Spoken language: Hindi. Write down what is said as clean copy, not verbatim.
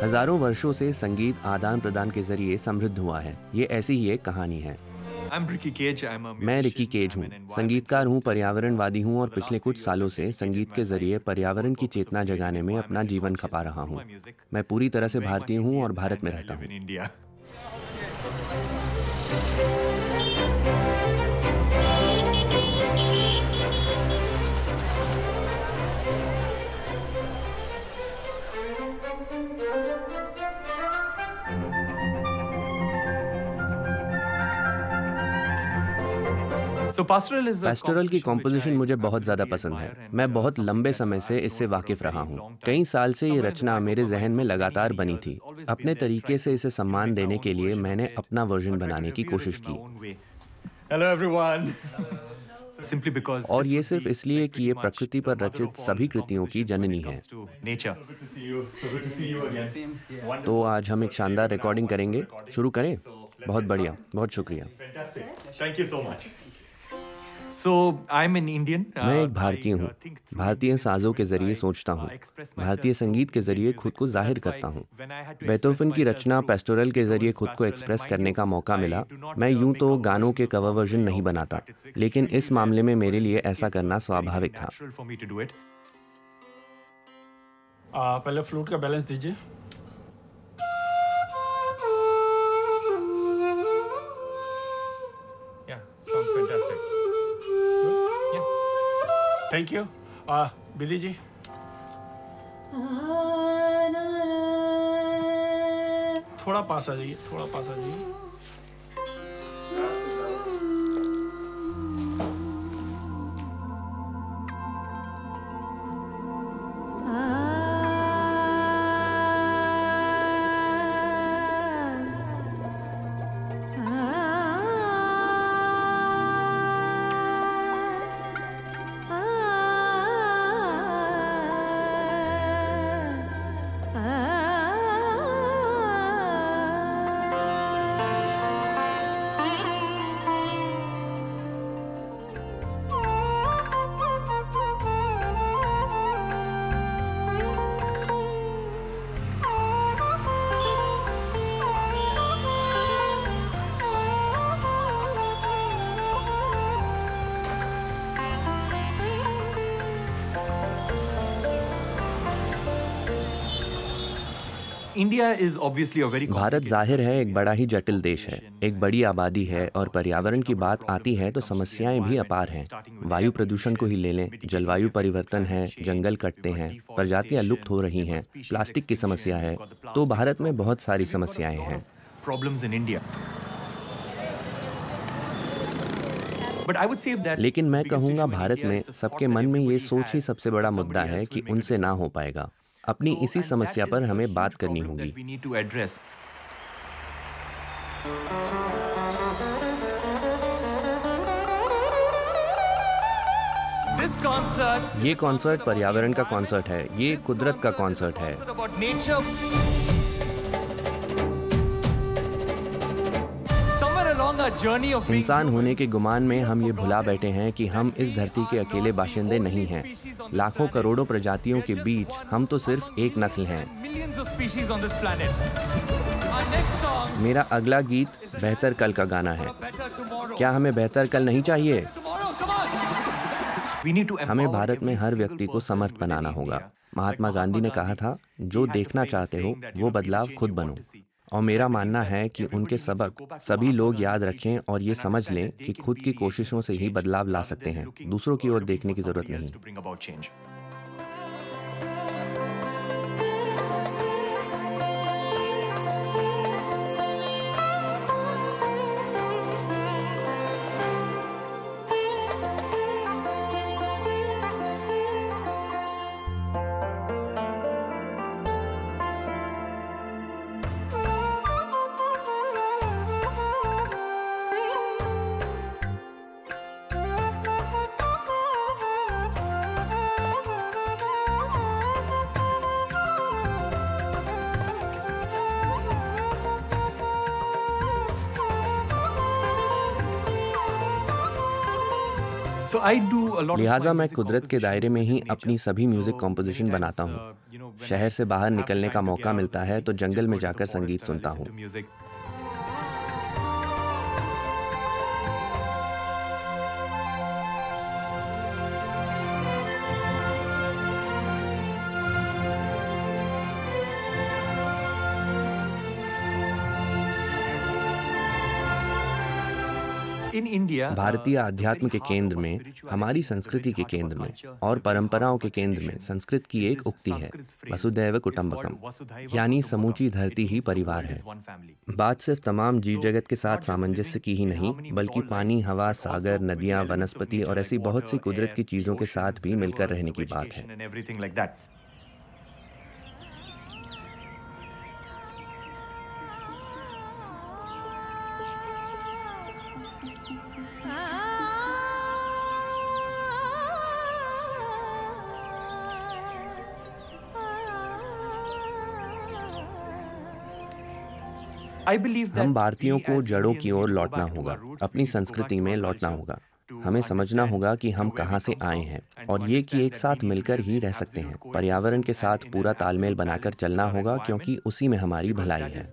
हजारों वर्षों से संगीत आदान प्रदान के जरिए समृद्ध हुआ है। ये ऐसी ही एक कहानी है। मैं रिकी केज हूँ, संगीतकार हूँ, पर्यावरणवादी हूँ और पिछले कुछ सालों से संगीत के जरिए पर्यावरण की चेतना जगाने में अपना जीवन खपा रहा हूँ। मैं पूरी तरह से भारतीय हूँ और भारत में रहता हूँ। पैस्टोरल की कॉम्पोजिशन मुझे बहुत ज़्यादा पसंद है। मैं बहुत लंबे समय से इससे वाकिफ रहा हूँ। कई साल से ये रचना मेरे जहन में लगातार बनी थी। अपने तरीके से इसे सम्मान देने के लिए मैंने अपना वर्जन बनाने की कोशिश की। और ये सिर्फ इसलिए कि ये प्रकृति पर रचित सभी कृतियों की जननी है। तो आज हम एक शानदार रिकॉर्डिंग करेंगे। शुरू करें? बहुत बढ़िया, बहुत शुक्रिया। मैं एक भारतीय हूँ। भारतीय साजों के जरिए सोचता हूँ। भारतीय संगीत के जरिए खुद को जाहिर करता हूँ। बेथोवन की रचना पैस्टोरल के जरिए खुद को एक्सप्रेस करने का मौका मिला। मैं यूं तो गानों के कवर वर्जन नहीं बनाता, लेकिन इस मामले में मेरे लिए ऐसा करना स्वाभाविक था। पहले फ्लूट का बैलेंस दीजिए। Thank you. बिली जी। थोड़ा पास आ जाइए, थोड़ा पास आ जाइए। भारत जाहिर है एक बड़ा ही जटिल देश है। एक बड़ी आबादी है और पर्यावरण की बात आती है तो समस्याएं भी अपार हैं। वायु प्रदूषण को ही ले लें, जलवायु परिवर्तन है, जंगल कटते हैं, प्रजातियां लुप्त हो रही हैं, प्लास्टिक की समस्या है। तो भारत में बहुत सारी समस्याएं हैं। लेकिन मैं कहूँगा भारत में सबके मन में ये सोच ही सबसे बड़ा मुद्दा है कि उनसे ना हो पाएगा। अपनी इसी समस्या पर हमें बात करनी होगी। ये कॉन्सर्ट पर्यावरण का कॉन्सर्ट है। ये कुदरत का कॉन्सर्ट है। इंसान होने के गुमान में हम ये भुला बैठे हैं कि हम इस धरती के अकेले बाशिंदे नहीं हैं। लाखों करोड़ों प्रजातियों के बीच हम तो सिर्फ एक नस्ल हैं। मेरा अगला गीत बेहतर कल का गाना है। क्या हमें बेहतर कल नहीं चाहिए? हमें भारत में हर व्यक्ति को समर्थ बनाना होगा। महात्मा गांधी ने कहा था, जो देखना चाहते हो वो बदलाव खुद बनो। और मेरा मानना है कि उनके सबक सभी लोग याद रखें और ये समझ लें कि खुद की कोशिशों से ही बदलाव ला सकते हैं। दूसरों की ओर देखने की जरूरत नहीं। लिहाजा मैं कुदरत के दायरे में ही अपनी सभी म्यूजिक कॉम्पोजिशन बनाता हूँ। शहर से बाहर निकलने का मौका मिलता है तो जंगल में जाकर संगीत सुनता हूँ। भारतीय अध्यात्म के केंद्र में, हमारी संस्कृति के केंद्र में और परंपराओं के केंद्र में संस्कृत की एक उक्ति है, वसुधैव कुटुंबकम, यानी समूची धरती ही परिवार है। बात सिर्फ तमाम जीव जगत के साथ सामंजस्य की ही नहीं, बल्कि पानी, हवा, सागर, नदियाँ, वनस्पति और ऐसी बहुत सी कुदरत की चीजों के साथ भी मिलकर रहने की बात है। हम भारतीयों को जड़ों की ओर लौटना होगा, अपनी संस्कृति में लौटना होगा। हमें समझना होगा कि हम कहाँ से आए हैं और ये कि एक साथ मिलकर ही रह सकते हैं। पर्यावरण के साथ पूरा तालमेल बनाकर चलना होगा, क्योंकि उसी में हमारी भलाई है।